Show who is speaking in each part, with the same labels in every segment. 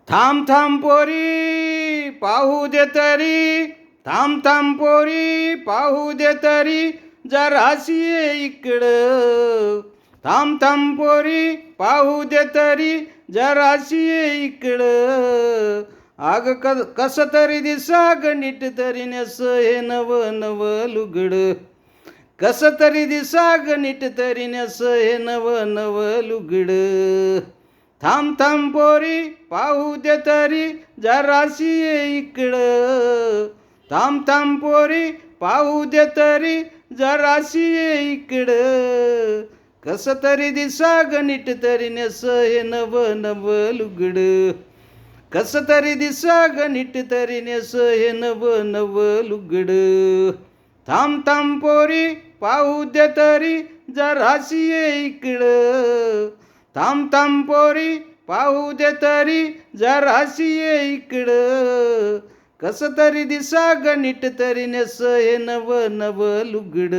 Speaker 1: थांब थांब पोरी पाहू दे तरी, थांब थांब पोरी पाहू दे तरी, जराशी ये इकडं. थांब थांब पोरी पाहू दे तरी, जराशी ये इकडं. अग कस तरी दिसा ग नीट तरी नेस हे नव नव लुगड. कस तरी दिसा ग नीट तरी नेस हे नव नव लुगड. थांब थांब पोरी पाहू दे तरी, जराशी ये इकडं. थांब थांब पोरी पाहू दे तरी, जराशी ये इकडं. कस तरी दिसा ग नीट तरी नेस हे नव नव लुगड. कस तरी दिसा ग नीट तरी नेस हे नव नव लुगड. थांब थांब पोरी पाहू दे तरी, जराशी ये इकडं. थांब थांब पोरी पाहू दे तरी, जराशी ये इकडं. कस तरी दिसा ग नीट तरी नेस हे नव नव लुगड.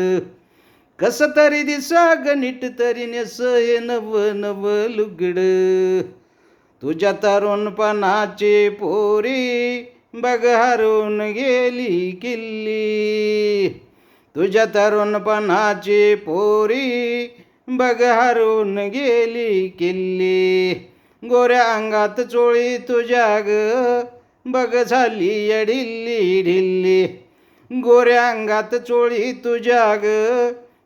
Speaker 1: कस तरी दिसा ग नीट तरी नेस हे नव नव लुगड. तुझ्या तरुणपणाची पोरी बघ हरून गेली किल्ली. तुझ्या तरुणपणाची पोरी बघ हरून गेली किल्ली. गोऱ्या अंगात चोळी तुझ्या ग बघ झाली या ढिल्ली ढिल्ली. गोऱ्या अंगात चोळी तुझ्या ग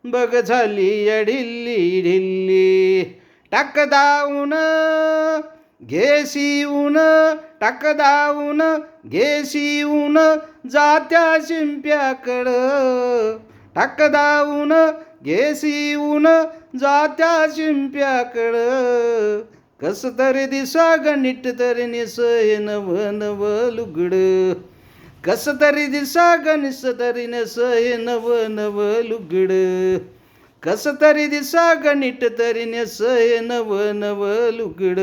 Speaker 1: बघ झाली या ढिल्ली ढिल्ली. टाक दाऊन घे शिवून, टाक दाऊन घे शिवून, जात्या शिंप्याकडं. टाक दाऊन घे शिवून, जात्या शिंप्याकडं. कस तरी दिसा ग नीट तरी नेस हे नव नव लुगड. कस तरी दिसा ग निस तरी नेस हे नव नव लुगड. कस तरी दिसा ग नीट तरी नेस हे नव नव लुगड.